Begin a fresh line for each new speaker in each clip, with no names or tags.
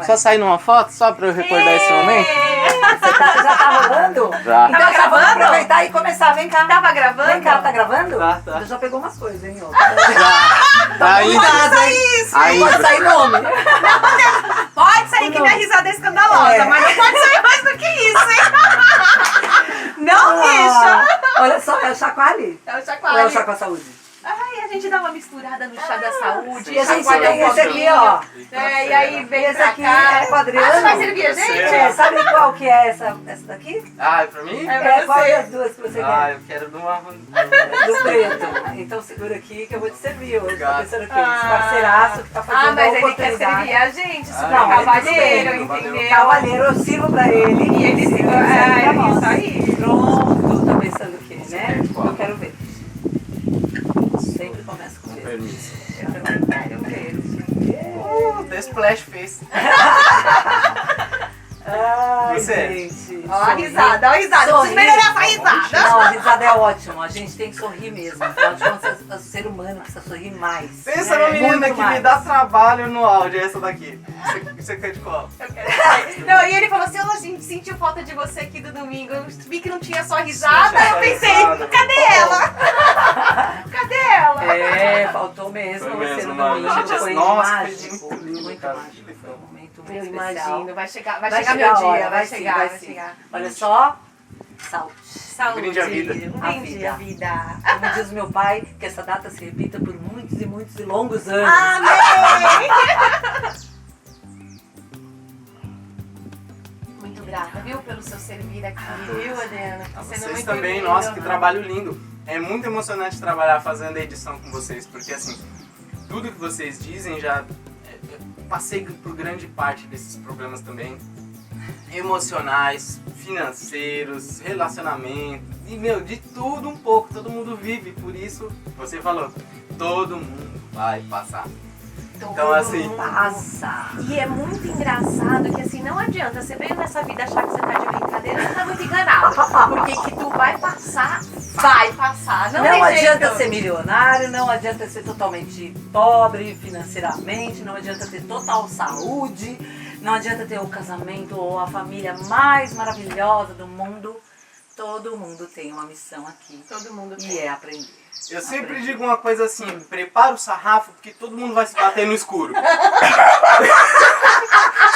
Só sair numa foto, só pra eu recordar esse momento?
Você já tá rolando?
Já.
Então já vamos aproveitar e começar. Vem cá.
Tava gravando?
Vem cá, tá gravando?
Tá.
Você já pegou umas coisas, hein? Ó.
Tá ainda.
Não pode sair nome.
Pode sair que minha risada é escandalosa, mas não pode sair mais do que isso, hein? Não, bicha!
Olha só, é o chacoalhe?
É o
Ou é o
chacoalho.
chá com a saúde?
Ai, a gente dá uma misturada no chá da saúde.
E a gente
chacoalha
tem
um
esse aqui,
pouquinho.
ó.
É, e aí vem
Esse
pra
aqui
cá.
é com a Adriana.
Ah, você vai servir a gente?
É, sabe qual que é essa daqui?
Ah, é pra mim?
É pra
É, qual
você.
das duas que você
Ah,
quer?
eu quero de uma...
Do preto. Então segura aqui que eu vou te servir hoje. Tô
Obrigado.
pensando aqui, esse parceiraço que tá fazendo
Ah,
a
mas ele quer
oportunidade.
servir a gente, super
Não,
mas
cavalheiro,
tudo
bem.
entendeu?
Cavalheiro, eu sirvo pra ele.
E ele
serve
segura.
pra
Ah,
nós.
isso aí.
Pronto, tô pensando aqui, né?
quer qual?
Eu quero ver. Sempre começo com
Com
ele.
permisso.
Eu também quero ver.
The Splash Face.
Ai,
Você?
gente.
Ó a
sorri.
risada, ó a risada.
Sorri.
Preciso melhorar essa risada.
Não, a risada é ótima. A gente tem que sorrir mesmo. Afinal de contas, o ser humano precisa sorrir mais.
Pensa
né?
numa menina
Muito
que
mais.
me dá trabalho no áudio, essa daqui. Você quer de qual?
Eu quero sair. Não, e ele falou assim, a gente sentiu falta de você aqui do domingo. Eu vi que não tinha só risada,
Não tinha
eu
só
pensei,
risada.
cadê ela? Cadê ela?
É, faltou mesmo.
Foi
você
mesmo,
no
mano.
domingo.
Gente,
Foi
nossa,
mágico.
foi muito lindo,
Muito
cara.
mágico. Foi um momento muito
Eu
especial.
imagino, vai chegar meu
a
dia,
hora,
vai
sim,
chegar, vai
sim.
chegar.
Olha só, saúde.
Saúde.
Brinde a vida.
Brinde a vida.
Como diz meu pai, que essa data se repita por muitos e muitos e longos anos.
Amém! Muito grata, viu, pelo seu servir aqui, viu, Adriana? Tá
A
sendo
vocês
muito
também,
lindo.
nossa, que trabalho lindo. É muito emocionante trabalhar fazendo a edição com vocês, porque assim, tudo que vocês dizem já... eu passei por grande parte desses problemas também. Emocionais, financeiros, relacionamento, e meu, de tudo um pouco, todo mundo vive, por isso, você falou, todo mundo vai passar. Então assim,
Passa.
E é muito engraçado que assim, não adianta, você veio nessa vida achar que você tá de brincadeira, você tá muito enganado. Porque que tu vai passar, não
Não
tem
adianta
jeito.
ser milionário, não adianta ser totalmente pobre financeiramente, não adianta ter total saúde, não adianta ter o casamento ou a família mais maravilhosa do mundo. Todo mundo tem uma missão aqui
Todo mundo
e
tem.
é aprender.
eu sempre digo uma coisa assim, prepara o sarrafo porque todo mundo vai se bater no escuro.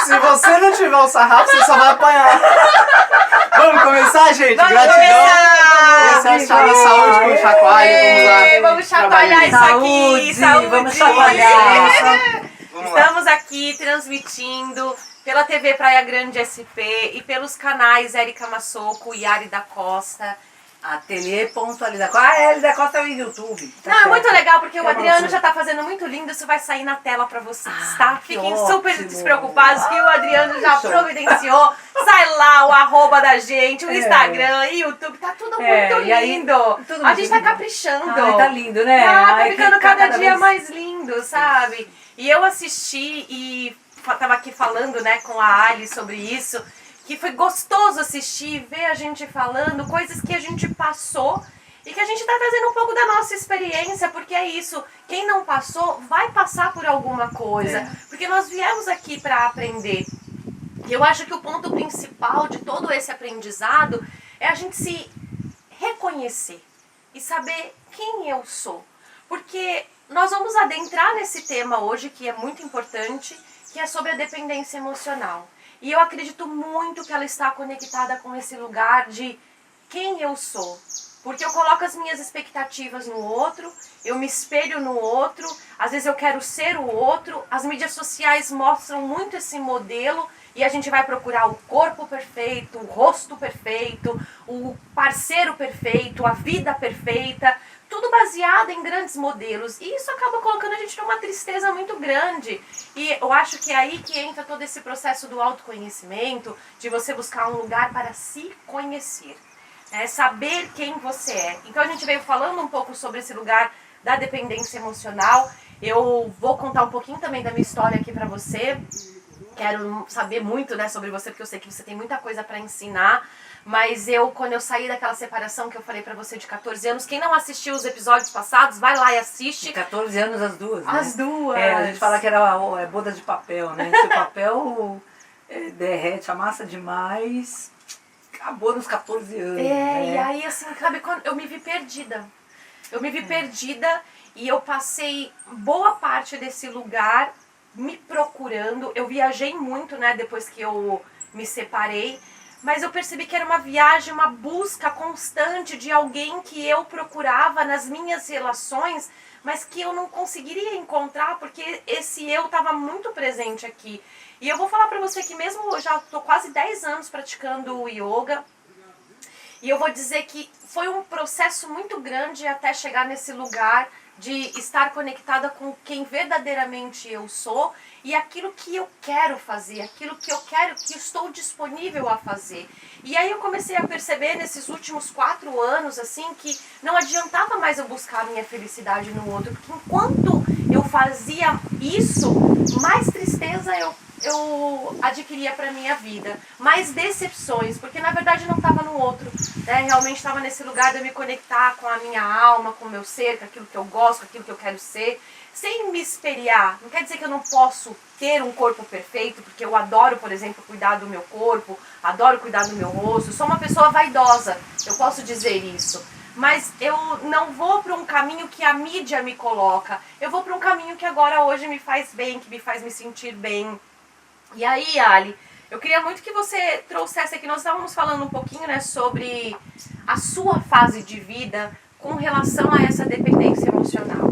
Se você não tiver o sarrafo, você só vai apanhar. Vamos começar, gente?
Vamos
Gratidão.
começar!
Esse é o chá da saúde com chacoalho, vamos lá.
Vamos chacoalhar isso aqui, saúde!
Vamos chacoalhar.
Vamos lá.
Estamos aqui transmitindo pela TV Praia Grande SP e pelos canais Érica Massoco e Ari da Costa.
Ateliê Pontualidade. Ah, é, da Costa é o YouTube. Tá
Não, é
certo.
muito legal porque o
Tá
Adriano
bom.
já tá fazendo muito lindo, isso vai sair na tela pra vocês,
Ah,
tá?
que
Fiquem super
ótimo.
despreocupados que o Adriano já
Show.
providenciou. Sai lá o arroba da gente, o
É.
Instagram, YouTube, tá tudo
É,
muito
e aí,
lindo.
tudo
A gente
muito
tá
lindo.
caprichando.
Ai, tá lindo, né?
Tá
Ai,
ficando
que
cada dia
vez-
mais lindo, sabe? E eu assisti e tava aqui falando, né, com a Ali sobre isso, que foi gostoso assistir, ver a gente falando coisas que a gente passou e que a gente tá trazendo um pouco da nossa experiência, porque é isso, quem não passou vai passar por alguma coisa,
É.
porque nós viemos aqui para aprender. E eu acho que o ponto principal de todo esse aprendizado é a gente se reconhecer e saber quem eu sou. Porque nós vamos adentrar nesse tema hoje, que é muito importante, que é sobre a dependência emocional. E eu acredito muito que ela está conectada com esse lugar de quem eu sou. Porque eu coloco as minhas expectativas no outro, eu me espelho no outro, às vezes eu quero ser o outro, as mídias sociais mostram muito esse modelo e a gente vai procurar o corpo perfeito, o rosto perfeito, o parceiro perfeito, a vida perfeita, tudo baseado em grandes modelos. E isso acaba colocando a gente numa tristeza muito grande. E eu acho que é aí que entra todo esse processo do autoconhecimento, de você buscar um lugar para se conhecer. É saber quem você é. Então a gente veio falando um pouco sobre esse lugar da dependência emocional. Eu vou contar um pouquinho também da minha história aqui pra você. quero saber muito, né, sobre você, porque eu sei que você tem muita coisa para ensinar. Mas quando eu saí daquela separação que eu falei pra você de 14 anos, quem não assistiu os episódios passados, vai lá e assiste.
De 14 anos as duas, né?
As duas.
A gente fala que era boda de papel, né? Se o papel derrete a massa demais, acabou nos 14 anos. Né?
E aí, assim, sabe, quando eu me vi perdida. Eu me vi perdida e eu passei boa parte desse lugar me procurando. Eu viajei muito, né, depois que eu me separei. Mas eu percebi que era uma viagem, uma busca constante de alguém que eu procurava nas minhas relações, mas que eu não conseguiria encontrar porque esse eu estava muito presente aqui. E eu vou falar pra você que mesmo eu já tô quase 10 anos praticando o yoga, e eu vou dizer que foi um processo muito grande até chegar nesse lugar de estar conectada com quem verdadeiramente eu sou e aquilo que eu quero fazer, aquilo que eu quero, que estou disponível a fazer. E aí eu comecei a perceber nesses últimos 4 anos, assim, que não adiantava mais eu buscar a minha felicidade no outro, porque enquanto eu fazia isso, mais tristeza eu adquiria para minha vida, mais decepções, porque na verdade não estava no outro, né? Realmente estava nesse lugar de eu me conectar com a minha alma, com o meu ser, com aquilo que eu gosto, com aquilo que eu quero ser, sem me espelhar. Não quer dizer que eu não posso ter um corpo perfeito, porque eu adoro, por exemplo, cuidar do meu corpo, adoro cuidar do meu rosto, sou uma pessoa vaidosa, eu posso dizer isso. Mas eu não vou para um caminho que a mídia me coloca, eu vou para um caminho que agora hoje me faz bem, que me faz me sentir bem. E aí, Ali, eu queria muito que você trouxesse aqui, nós estávamos falando um pouquinho, né, sobre a sua fase de vida com relação a essa dependência emocional.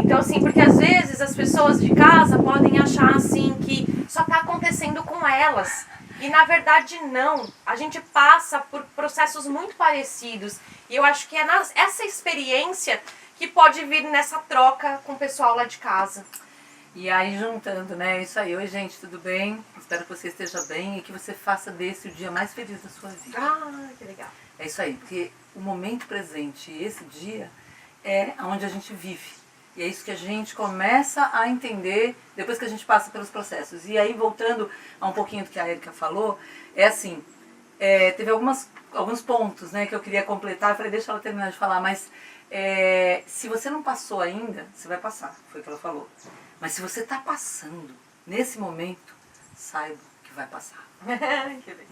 Então, assim, porque às vezes as pessoas de casa podem achar, assim, que só está acontecendo com elas. E na verdade não, a gente passa por processos muito parecidos. E eu acho que é essa experiência que pode vir nessa troca com o pessoal lá de casa.
E aí juntando, né? Isso aí. Oi, gente, tudo bem? Espero que você esteja bem e que você faça desse o dia mais feliz da sua vida.
Ah, que legal.
É isso aí, porque o momento presente, esse dia, é onde a gente vive. E é isso que a gente começa a entender depois que a gente passa pelos processos. E aí, voltando a um pouquinho do que a Erika falou, é assim, teve alguns pontos, né, que eu queria completar. Eu falei, deixa ela terminar de falar, mas se você não passou ainda, você vai passar, foi o que ela falou. Mas se você está passando, nesse momento, saiba que vai passar.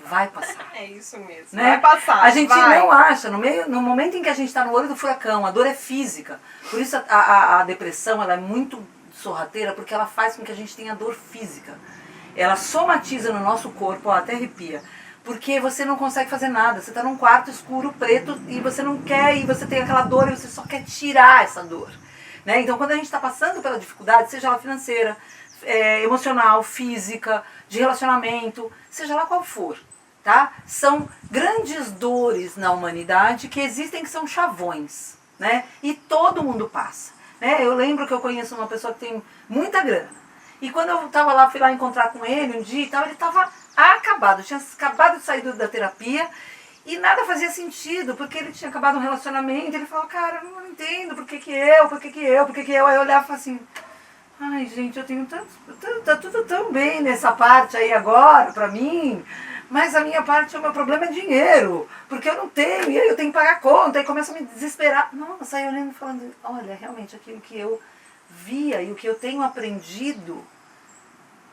Vai passar.
É isso mesmo.
Né?
Vai passar.
A gente
vai.
não acha, no momento em que a gente está no olho do furacão, a dor é física. Por isso a depressão ela é muito sorrateira, porque ela faz com que a gente tenha dor física. Ela somatiza no nosso corpo, ó, até arrepia. Porque você não consegue fazer nada. Você está num quarto escuro, preto, e você não quer, e você tem aquela dor, e você só quer tirar essa dor. Né? Então, quando a gente está passando pela dificuldade, seja ela financeira, emocional, física, de relacionamento, seja lá qual for, tá? São grandes dores na humanidade que existem, que são chavões, né? E todo mundo passa, né? Eu lembro que eu conheço uma pessoa que tem muita grana. E quando eu tava lá, fui lá encontrar com ele um dia e tal, ele tava acabado, tinha acabado de sair da terapia e nada fazia sentido, porque ele tinha acabado um relacionamento, ele falou, cara, eu não entendo, por que eu. Aí eu olhava e falava assim, ai, gente, eu tenho tanto, tá tudo tão bem nessa parte aí agora, pra mim, mas a minha parte, o meu problema é dinheiro, porque eu não tenho, e aí eu tenho que pagar conta, e começo a me desesperar. Nossa, aí olhando e falando, olha, realmente aquilo que eu via e o que eu tenho aprendido,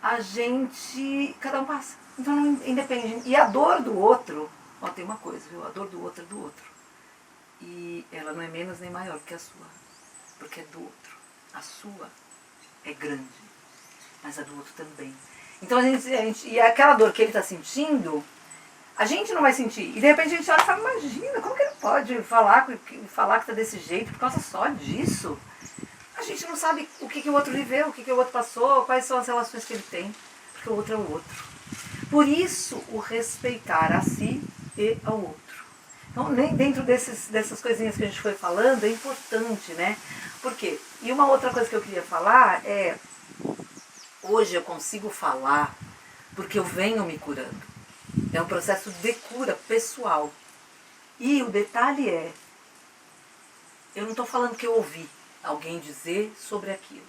a gente, cada um passa. Então não independe. E a dor do outro, ó, tem uma coisa, viu? A dor do outro é do outro. E ela não é menos nem maior que a sua, porque é do outro. A sua é grande, mas a do outro também. Então e aquela dor que ele está sentindo, a gente não vai sentir. E de repente a gente olha e fala, imagina, como que ele pode falar que está desse jeito por causa só disso? A gente não sabe o que o outro viveu, o que o outro passou, quais são as relações que ele tem, porque o outro é o outro. Por isso, o respeitar a si e ao outro. Então, nem dentro dessas coisinhas que a gente foi falando, é importante, né? Por quê? E uma outra coisa que eu queria falar é, hoje eu consigo falar porque eu venho me curando. É um processo de cura pessoal. E o detalhe é, eu não estou falando que eu ouvi alguém dizer sobre aquilo.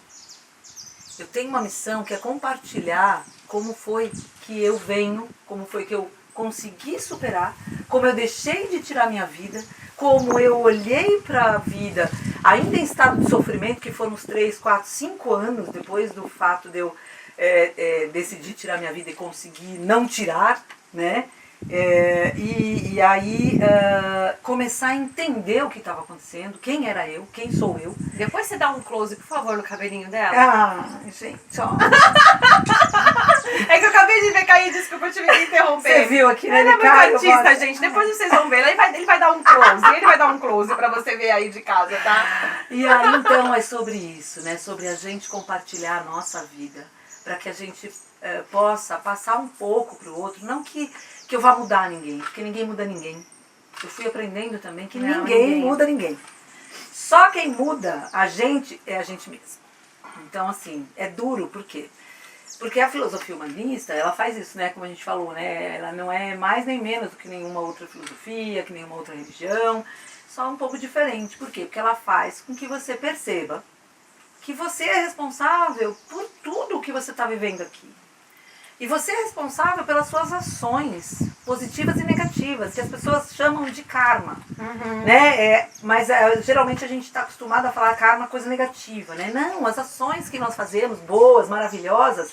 Eu tenho uma missão que é compartilhar como foi que eu venho, como foi que eu consegui superar, como eu deixei de tirar minha vida, como eu olhei para a vida ainda em estado de sofrimento, que foram uns 3, 4, 5 anos depois do fato de eu decidir tirar minha vida e conseguir não tirar, né? E aí começar a entender o que estava acontecendo, quem era eu, quem sou eu.
Depois você dá um close, por favor, no cabelinho dela.
Ah, gente, ó.
É que eu acabei de ver cair, desculpa, eu tive que interromper.
Você viu aqui, né?
Ele é muito
cai,
artista, gente. Depois vocês vão ver. Ele vai dar um close. Ele vai dar um close pra você ver aí de casa, tá?
E aí, então, é sobre isso, né? Sobre a gente compartilhar a nossa vida, para que a gente possa passar um pouco pro outro. Não que eu vá mudar ninguém, porque ninguém muda ninguém. Eu fui aprendendo também que ninguém muda ninguém. Só quem muda a gente é a gente mesmo. Então, assim, é duro, por quê? Porque a filosofia humanista, ela faz isso, né? Como a gente falou, né? Ela não é mais nem menos do que nenhuma outra filosofia, que nenhuma outra religião. Só um pouco diferente. Por quê? Porque ela faz com que você perceba que você é responsável por tudo que você está vivendo aqui. E você é responsável pelas suas ações, positivas e negativas, que as pessoas chamam de karma. Né? Mas geralmente a gente está acostumado a falar karma coisa negativa. Né? Não, as ações que nós fazemos, boas, maravilhosas,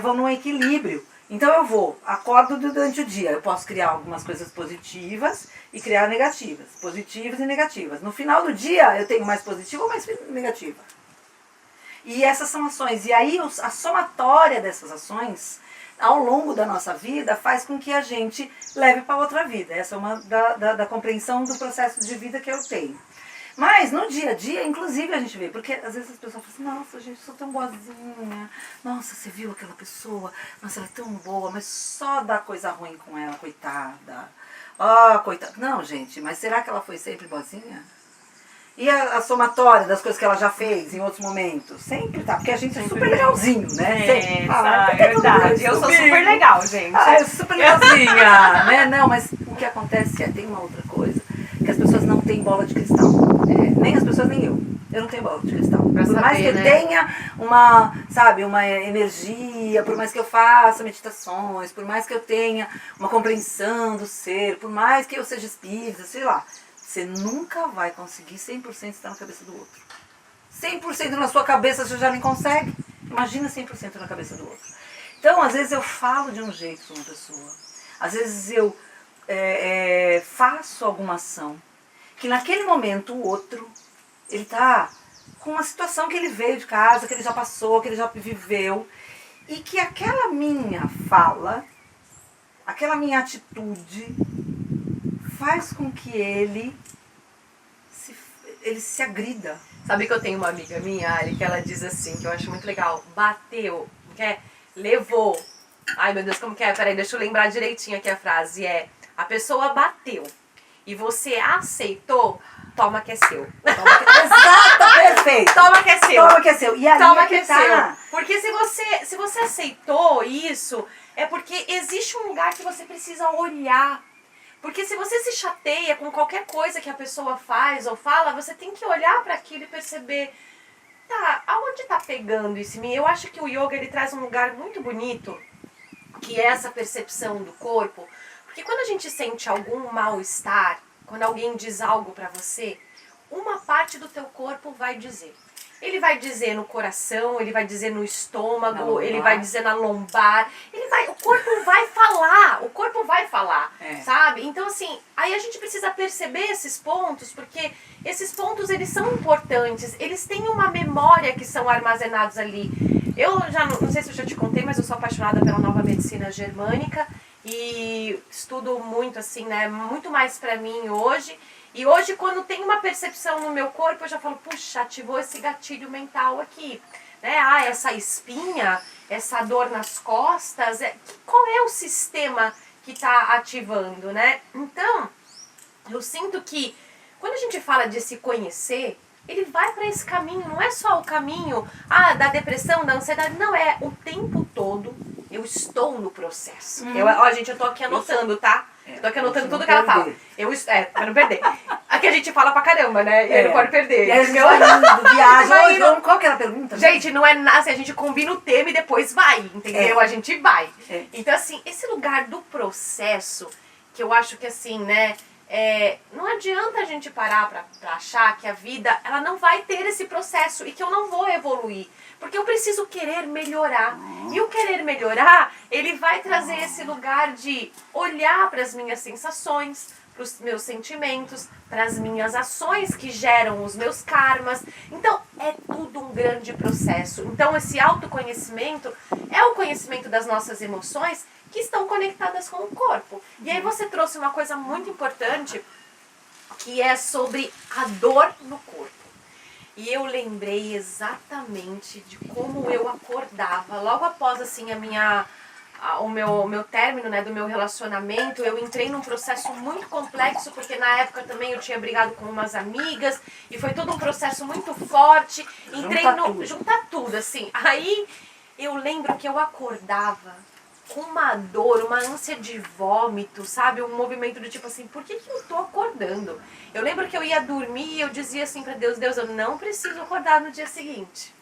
vão num equilíbrio. Então eu acordo durante o dia, eu posso criar algumas coisas positivas e criar negativas. Positivas e negativas. No final do dia eu tenho mais positiva ou mais negativa. E essas são ações. E aí a somatória dessas ações, ao longo da nossa vida, faz com que a gente leve para outra vida. Essa é uma da compreensão do processo de vida que eu tenho. Mas no dia a dia, inclusive, a gente vê, porque às vezes as pessoas falam assim, nossa, gente, eu sou tão boazinha, nossa, você viu aquela pessoa, nossa, ela é tão boa, mas só dá coisa ruim com ela, coitada. Coitada. Não, gente, mas será que ela foi sempre boazinha? E a somatória das coisas que ela já fez em outros momentos? Sempre tá, porque a gente é super legalzinho, né?
É verdade, eu sou super legal, gente.
Eu sou super legalzinha, né? Não, mas o que acontece tem uma outra coisa, que as pessoas não têm bola de cristal. Nem as pessoas, nem eu. Eu não tenho bola de cristal. Por mais que eu tenha uma energia, por mais que eu faça meditações, por mais que eu tenha uma compreensão do ser, por mais que eu seja espírita, sei lá, você nunca vai conseguir 100% estar na cabeça do outro. 100% na sua cabeça você já nem consegue. Imagina 100% na cabeça do outro. Então, às vezes eu falo de um jeito com uma pessoa. Às vezes eu faço alguma ação que naquele momento o outro, ele está com uma situação que ele veio de casa, que ele já passou, que ele já viveu. E que aquela minha fala, aquela minha atitude faz com que ele se agrida.
Sabe que eu tenho uma amiga minha, Ari, que ela diz assim, que eu acho muito legal, bateu, levou. Ai meu Deus, como que é? Peraí, deixa eu lembrar direitinho aqui a frase. A pessoa bateu e você aceitou, toma que é seu.
Exato, perfeito.
Toma que é seu.
Toma que é seu. E aí
toma que é
tá.
seu. Porque se você aceitou isso, é porque existe um lugar que você precisa olhar. Porque se você se chateia com qualquer coisa que a pessoa faz ou fala, você tem que olhar para aquilo e perceber, tá, aonde tá pegando isso em mim? Eu acho que o yoga, ele traz um lugar muito bonito, que é essa percepção do corpo. Porque quando a gente sente algum mal-estar, quando alguém diz algo para você, uma parte do teu corpo vai dizer. Ele vai dizer no coração, ele vai dizer no estômago, ele vai dizer na lombar. O corpo vai falar, sabe? Então assim, aí a gente precisa perceber esses pontos, porque esses pontos, eles são importantes, eles têm uma memória que são armazenados ali. Eu já, não sei se eu já te contei, mas eu sou apaixonada pela nova medicina germânica e estudo muito assim, né? Muito mais pra mim hoje. E hoje, quando tem uma percepção no meu corpo, eu já falo, puxa, ativou esse gatilho mental aqui. Né? Essa espinha, essa dor nas costas, qual é o sistema que está ativando, né? Então, eu sinto que quando a gente fala de se conhecer, ele vai para esse caminho, não é só o caminho da depressão, da ansiedade, não, é o tempo todo eu estou no processo. Gente, eu tô aqui anotando, tá? Tô aqui anotando
Pra
tudo que ela fala.
perder.
Pra não perder. Aqui a gente fala pra caramba, né? E aí não pode perder.
E aí a gente
entendeu?
vai indo, viagem.
Vai
Oi,
indo.
vamos, qual que era a pergunta?
Gente, não é nada, assim, a gente combina o tema e depois vai, entendeu? A gente vai. Então, assim, esse lugar do processo, que eu acho que, assim, né, não adianta a gente parar pra achar que a vida, ela não vai ter esse processo e que eu não vou evoluir. Porque eu preciso querer melhorar. E o querer melhorar, ele vai trazer esse lugar de olhar para as minhas sensações, para os meus sentimentos, para as minhas ações que geram os meus karmas. Então, é tudo um grande processo. Então, esse autoconhecimento é o conhecimento das nossas emoções que estão conectadas com o corpo. E aí você trouxe uma coisa muito importante, que é sobre a dor no corpo. E eu lembrei exatamente de como eu acordava logo após assim o meu término, né, do meu relacionamento. Eu entrei num processo muito complexo, porque na época também eu tinha brigado com umas amigas e foi todo um processo muito forte. Entrei juntar tudo assim. Aí eu lembro que eu acordava com uma dor, uma ânsia de vômito, sabe? Um movimento do tipo assim, por que eu tô acordando? Eu lembro que eu ia dormir e eu dizia assim pra Deus, Deus, eu não preciso acordar no dia seguinte.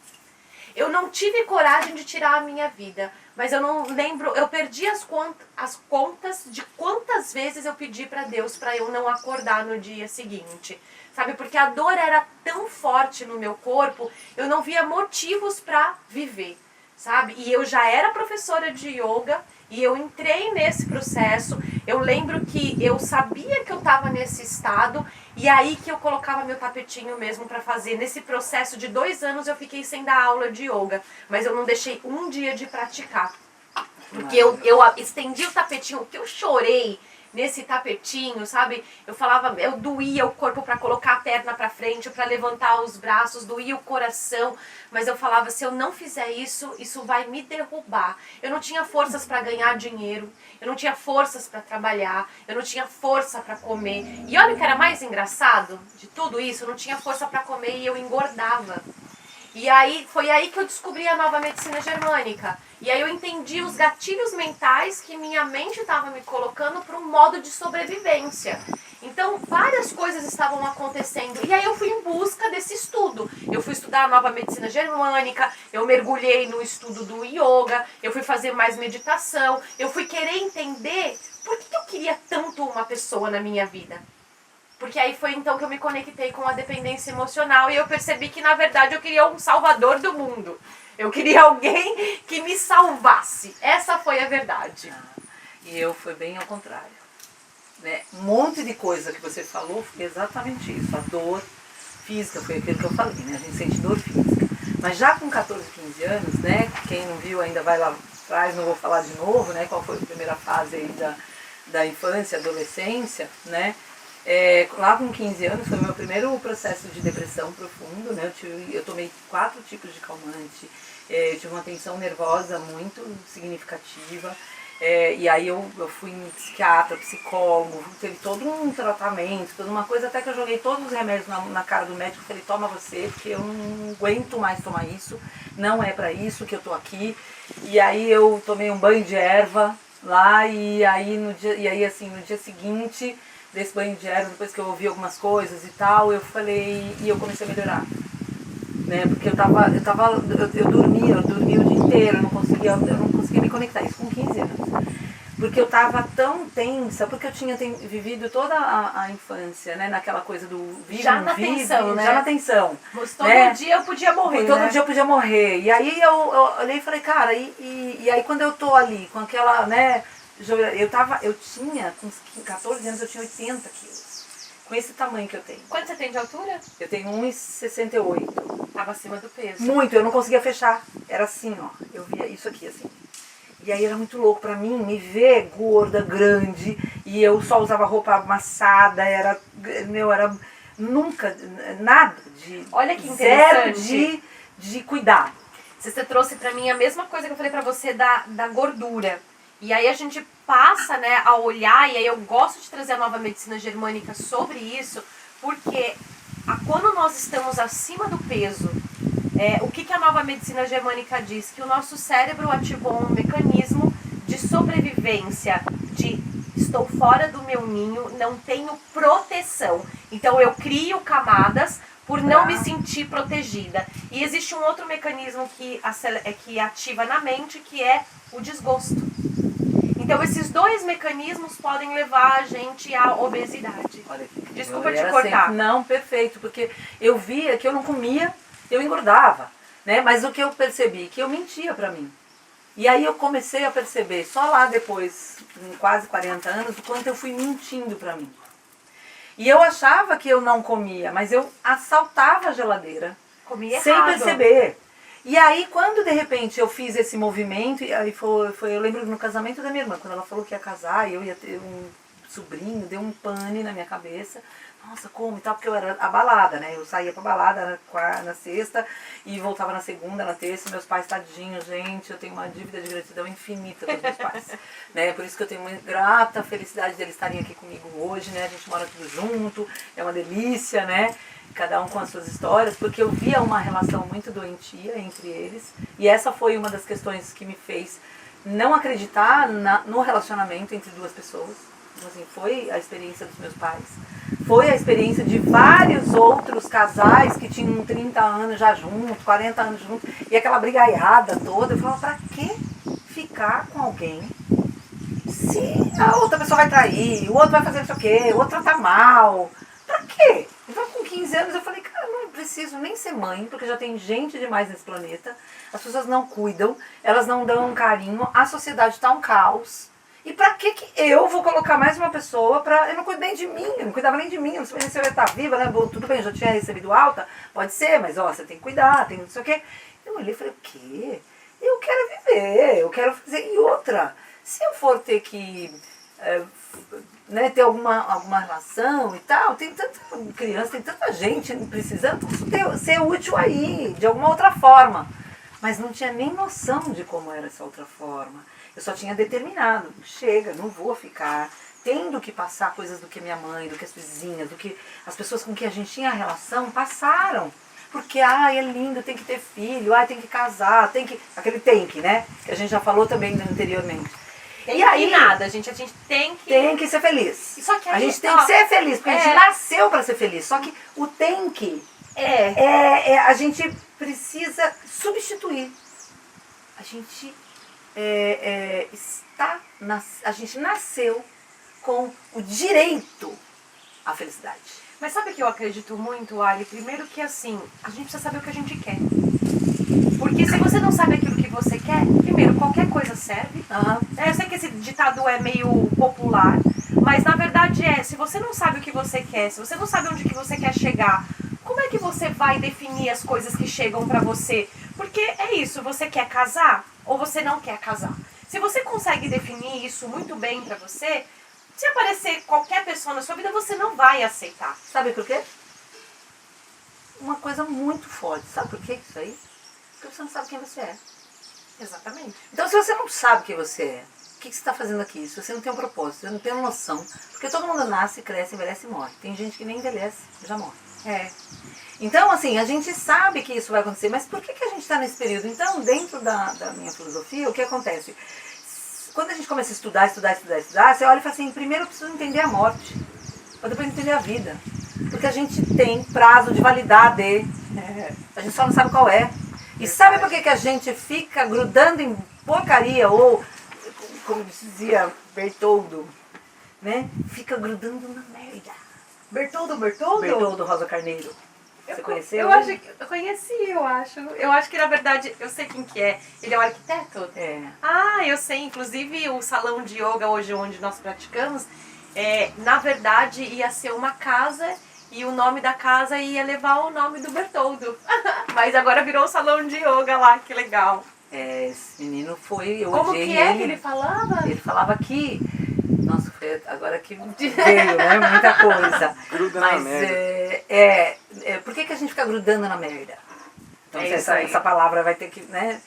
Eu não tive coragem de tirar a minha vida, mas eu não lembro, eu perdi as contas de quantas vezes eu pedi pra Deus pra eu não acordar no dia seguinte. Sabe? Porque a dor era tão forte no meu corpo, eu não via motivos pra viver. Sabe? E eu já era professora de yoga e eu entrei nesse processo. Eu lembro que eu sabia que eu estava nesse estado e aí que eu colocava meu tapetinho mesmo para fazer. Nesse processo de 2 anos eu fiquei sem dar aula de yoga, mas eu não deixei um dia de praticar. Porque eu estendi o tapetinho, que eu chorei nesse tapetinho, sabe? Eu falava, eu doía o corpo para colocar a perna para frente, para levantar os braços, doía o coração, mas eu falava, se eu não fizer isso, isso vai me derrubar. Eu não tinha forças para ganhar dinheiro, eu não tinha forças para trabalhar, eu não tinha força para comer. E olha o que era mais engraçado de tudo isso, eu não tinha força para comer e eu engordava. E aí, foi aí que eu descobri a nova medicina germânica. E aí eu entendi os gatilhos mentais que minha mente estava me colocando para um modo de sobrevivência. Então, várias coisas estavam acontecendo. E aí eu fui em busca desse estudo. Eu fui estudar a nova medicina germânica, eu mergulhei no estudo do yoga, eu fui fazer mais meditação, eu fui querer entender por que eu queria tanto uma pessoa na minha vida. Porque aí foi então que eu me conectei com a dependência emocional e eu percebi que, na verdade, eu queria um salvador do mundo. Eu queria alguém que me salvasse. Essa foi a verdade.
E eu fui bem ao contrário. Né? Um monte de coisa que você falou foi exatamente isso. A dor física foi aquilo que eu falei, né? A gente sente dor física. Mas já com 14, 15 anos, né? Quem não viu ainda vai lá atrás, não vou falar de novo, né? Qual foi a primeira fase aí da infância, adolescência, né? Lá com 15 anos foi o meu primeiro processo de depressão profundo, né? Eu tomei 4 tipos de calmante, eu tive uma tensão nervosa muito significativa, e aí eu fui em psiquiatra, psicólogo, teve todo um tratamento, toda uma coisa, até que eu joguei todos os remédios na cara do médico, falei, toma você, porque eu não aguento mais tomar isso, não é pra isso que eu tô aqui. E aí eu tomei um banho de erva lá, e aí no dia seguinte desse banho de erva, depois que eu ouvi algumas coisas e tal, eu falei, e eu comecei a melhorar, né, porque eu dormia o dia inteiro, eu não conseguia me conectar, isso com 15 anos, porque eu tava tão tensa, porque eu tinha vivido toda a infância, né, naquela coisa do vivo,
já na tensão, né?
Já na tensão.
Mas todo dia eu podia morrer,
todo
né?
dia eu podia morrer, e aí eu olhei e falei, cara, e aí quando eu tô ali, com aquela, né, eu tinha, com 14 anos, eu tinha 80 quilos. Com esse tamanho que eu tenho.
Quanto você tem de altura?
Eu tenho 1,68.
Tava acima do peso.
Muito, eu não conseguia fechar. Era assim, ó. Eu via isso aqui, assim. E aí era muito louco pra mim me ver gorda, grande. E eu só usava roupa amassada. Era nunca, nada de...
Olha que interessante.
Zero de cuidado.
Você trouxe pra mim a mesma coisa que eu falei pra você da gordura. E aí a gente passa, né, a olhar, e aí eu gosto de trazer a nova medicina germânica sobre isso, porque quando nós estamos acima do peso, o que a nova medicina germânica diz? Que o nosso cérebro ativou um mecanismo de sobrevivência, de estou fora do meu ninho, não tenho proteção. Então eu crio camadas por não me sentir protegida. E existe um outro mecanismo que ativa na mente, que é o desgosto. Então esses dois mecanismos podem levar a gente à obesidade.
Olha,
Desculpa te
era
cortar.
sempre- não, perfeito, porque eu via que eu não comia, eu engordava, né? Mas o que eu percebi, que eu mentia pra mim. E aí eu comecei a perceber, só lá depois, com quase 40 anos, o quanto eu fui mentindo pra mim. E eu achava que eu não comia, mas eu assaltava a geladeira,
Comi errado.
sem perceber. E aí, quando de repente eu fiz esse movimento, e aí eu lembro no casamento da minha irmã, quando ela falou que ia casar, e eu ia ter um sobrinho, deu um pane na minha cabeça. Nossa, como e tal, porque eu era abalada, né? Eu saía pra balada na sexta e voltava na segunda, na terça. Meus pais, tadinhos, gente, eu tenho uma dívida de gratidão infinita com os meus pais. Né? Por isso que eu tenho uma grata felicidade deles estarem aqui comigo hoje, né? A gente mora tudo junto, é uma delícia, né? Cada um com as suas histórias, porque eu via uma relação muito doentia entre eles. E essa foi uma das questões que me fez não acreditar no relacionamento entre duas pessoas. Assim, foi a experiência dos meus pais. Foi a experiência de vários outros casais que tinham 30 anos já juntos, 40 anos juntos, e aquela brigaiada toda. Eu falava, pra que ficar com alguém se a outra pessoa vai trair, o outro vai fazer não sei o quê, o outro tá mal? Pra quê? Então com 15 anos eu falei, cara, não preciso nem ser mãe, porque já tem gente demais nesse planeta, as pessoas não cuidam, elas não dão um carinho, a sociedade tá um caos. E pra que eu vou colocar mais uma pessoa pra... Eu não cuido nem de mim, eu não cuidava nem de mim, eu não sabia se eu ia estar viva, né? Bom, tudo bem, eu já tinha recebido alta, pode ser, mas ó, você tem que cuidar, tem não sei o quê. Eu olhei e falei, o quê? Eu quero viver, eu quero fazer... E outra, se eu for ter que né, ter alguma relação e tal, tem tanta criança, tem tanta gente precisando, posso ser útil aí, de alguma outra forma. Mas não tinha nem noção de como era essa outra forma. Eu só tinha determinado, chega, não vou ficar tendo que passar coisas do que minha mãe, do que as vizinhas, do que as pessoas com quem a gente tinha relação passaram. Porque, é lindo, tem que ter filho, tem que casar, tem que... Aquele tem que, né? Que a gente já falou também anteriormente.
E aí nada, a gente tem que...
Tem que ser feliz.
Só que
a gente tem que ser feliz, porque a gente nasceu para ser feliz. Só que o tem que a gente precisa substituir. A gente a gente nasceu com o direito à felicidade.
Mas sabe que eu acredito muito, Ali? Primeiro que assim, a gente precisa saber o que a gente quer. Porque se você não sabe aquilo que você quer, primeiro, qualquer coisa serve. Eu sei que esse ditado é meio popular, mas na verdade se você não sabe o que você quer, se você não sabe onde que você quer chegar, como é que você vai definir as coisas que chegam pra você? Porque é isso, você quer casar ou você não quer casar? Se você consegue definir isso muito bem pra você, se aparecer qualquer pessoa na sua vida, você não vai aceitar.
Sabe por quê? Uma coisa muito forte. Sabe por quê isso aí? Porque você não sabe quem você é.
Exatamente.
Então se você não sabe quem você é, o que você está fazendo aqui? Se você não tem um propósito, você não tem uma noção. Porque todo mundo nasce, cresce, envelhece e morre. Tem gente que nem envelhece, já morre. Então, assim, a gente sabe que isso vai acontecer, mas por que a gente está nesse período? Então, dentro da minha filosofia, o que acontece? Quando a gente começa a estudar, você olha e fala assim, primeiro eu preciso entender a morte, para depois entender a vida. Porque a gente tem prazo de validade, a gente só não sabe qual é. E sabe por que a gente fica grudando em porcaria, ou, como dizia Bertoldo, né? Fica grudando na merda.
Bertoldo?
Bertoldo Rosa Carneiro. Você conheceu?
Eu acho que eu conheci, eu acho. Eu acho que na verdade, eu sei quem que é. Ele é o arquiteto? Eu sei. Inclusive o salão de yoga hoje onde nós praticamos, na verdade ia ser uma casa e o nome da casa ia levar o nome do Bertoldo. Mas agora virou o salão de yoga lá, que legal.
Esse menino foi, eu
Como
odiei
que é
ele.
que ele falava?
Ele falava que... Nossa, foi agora que veio, né? Muita coisa.
Gruda
mas,
na merda.
por que a gente fica grudando na merda? Então,
isso aí.
essa palavra vai ter que, né?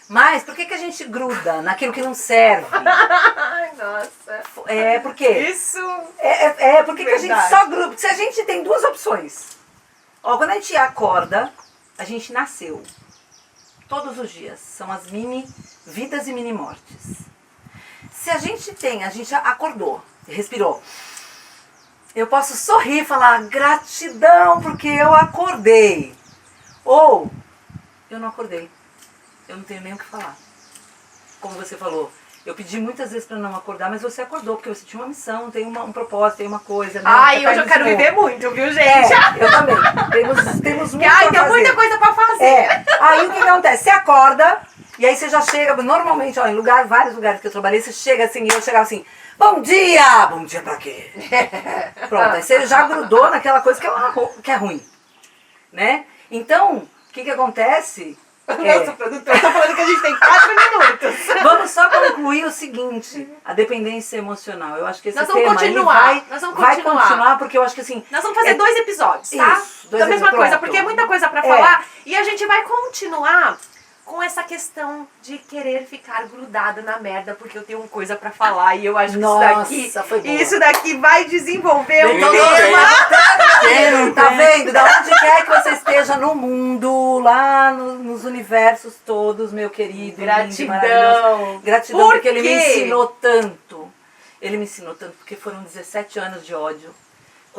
Mas por que a gente gruda naquilo que não serve?
Ai, nossa.
Por quê?
Isso.
Por que a gente só gruda? Se a gente tem duas opções. Quando a gente acorda, a gente nasceu. Todos os dias. São as mini vidas e mini mortes. Se a gente acordou, respirou. Eu posso sorrir e falar gratidão porque eu acordei. Ou eu não acordei. Eu não tenho nem o que falar. Como você falou, eu pedi muitas vezes para não acordar, mas você acordou porque você tinha uma missão, tem um propósito, tem uma coisa. Né?
Ai, hoje eu quero viver muito, viu, gente?
Eu também. Temos muito
Ai,
pra
tem
fazer.
muita coisa pra fazer.
Aí o que acontece? Você acorda e aí você já chega, normalmente, ó, em vários lugares que eu trabalhei, você chega assim, e eu chegava assim, bom dia! Bom dia pra quê? Pronto, aí você já grudou naquela coisa que é ruim, né? Então, o que acontece?
Nosso produtor tá falando que a gente tem 4 minutos.
Vamos só concluir o seguinte, a dependência emocional. Eu acho que esse
Nós vamos
tema
continuar,
aí vai continuar, porque eu acho que assim...
Nós vamos fazer 2 episódios, tá?
Isso, 2
da mesma
episódios,
coisa,
pronto.
porque é muita coisa pra falar. E a gente vai continuar com essa questão de querer ficar grudada na merda, porque eu tenho uma coisa pra falar e eu acho que
Nossa,
isso
foi boa.
isso daqui vai desenvolver um
Então,
tema.
Tá vendo? Da onde quer que você esteja no mundo, lá nos universos todos, meu querido. Lindo, maravilhoso. Gratidão,
Por
porque ele me
quê?
ensinou tanto. Ele me ensinou tanto, porque foram 17 anos de ódio.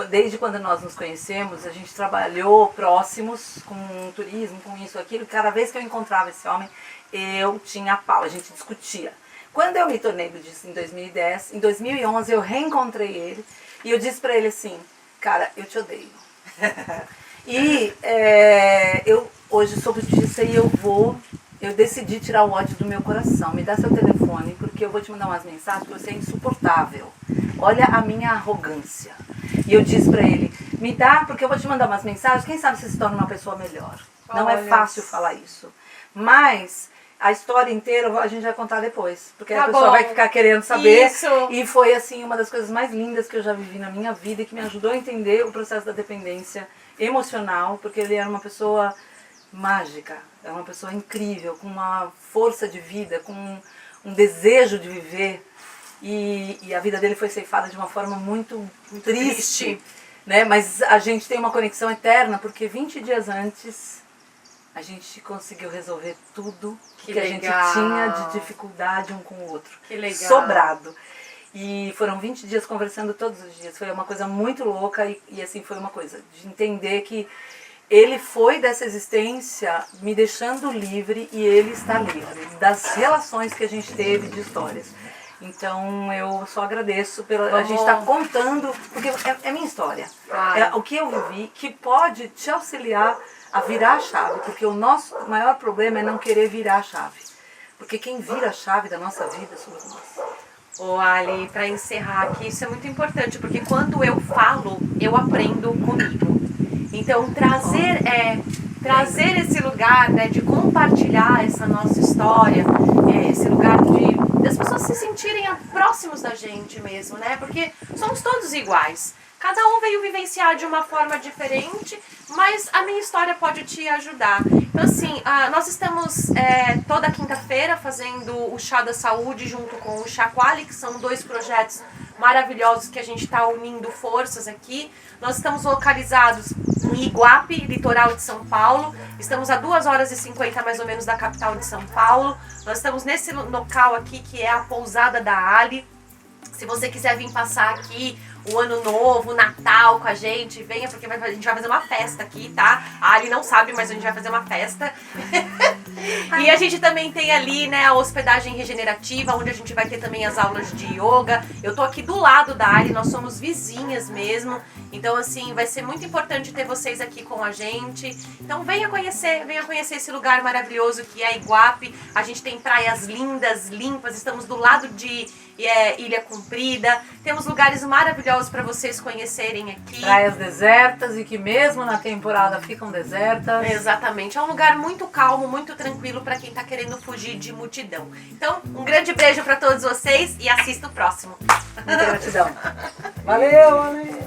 Desde quando nós nos conhecemos, a gente trabalhou próximos com turismo, com isso, aquilo. Cada vez que eu encontrava esse homem, eu tinha pau, a gente discutia. Quando eu me tornei budista em 2010, em 2011 eu reencontrei ele e eu disse pra ele assim, cara, eu te odeio. E eu hoje sou budista e eu decidi tirar o ódio do meu coração. Me dá seu telefone, porque eu vou te mandar umas mensagens que você é insuportável. Olha a minha arrogância. E eu disse pra ele, me dá, porque eu vou te mandar umas mensagens, quem sabe você se torna uma pessoa melhor. Não é fácil falar isso. Mas a história inteira a gente vai contar depois. Porque a pessoa vai ficar querendo saber.
Isso.
E foi assim uma das coisas mais lindas que eu já vivi na minha vida e que me ajudou a entender o processo da dependência emocional, porque ele era uma pessoa mágica, era uma pessoa incrível, com uma força de vida, com um desejo de viver. E a vida dele foi ceifada de uma forma muito triste, né? Mas a gente tem uma conexão eterna, porque 20 dias antes a gente conseguiu resolver tudo que a gente tinha de dificuldade um com o outro.
Que legal.
Sobrado. E foram 20 dias conversando todos os dias. Foi uma coisa muito louca e assim, foi uma coisa de entender que ele foi dessa existência me deixando livre e ele está livre das relações que a gente teve de histórias. Então eu só agradeço a gente estar contando, porque é minha história. É o que eu vivi que pode te auxiliar a virar a chave, porque o nosso maior problema é não querer virar a chave. Porque quem vira a chave da nossa vida somos nós.
Ô Ali, para encerrar aqui, isso é muito importante, porque quando eu falo, eu aprendo comigo. Então trazer esse lugar, né, de compartilhar essa nossa história, esse lugar das pessoas se sentirem próximos da gente mesmo, né? Porque somos todos iguais. Cada um veio vivenciar de uma forma diferente, mas a minha história pode te ajudar. Então assim, nós estamos toda quinta-feira fazendo o Chá da Saúde junto com o Chacoalhe, que são 2 projetos maravilhosos que a gente está unindo forças aqui. Nós estamos localizados em Iguape, litoral de São Paulo. Estamos a 2h50 mais ou menos da capital de São Paulo. Nós estamos nesse local aqui que é a pousada da Ali. Se você quiser vir passar aqui o Ano Novo, o Natal com a gente, venha, porque a gente vai fazer uma festa aqui, tá? A Ali não sabe, mas a gente vai fazer uma festa. E a gente também tem ali, né, a hospedagem regenerativa, onde a gente vai ter também as aulas de yoga. Eu tô aqui do lado da Ali, nós somos vizinhas mesmo. Então, assim, vai ser muito importante ter vocês aqui com a gente. Então, venha conhecer esse lugar maravilhoso que é Iguape. A gente tem praias lindas, limpas, estamos do lado de Ilha Comprida. Temos lugares maravilhosos para vocês conhecerem aqui.
Praias desertas e que mesmo na temporada ficam desertas.
Exatamente, é um lugar muito calmo, muito tranquilo para quem tá querendo fugir de multidão. Então, um grande beijo para todos vocês e assista o próximo.
Muita gratidão. Valeu, valeu.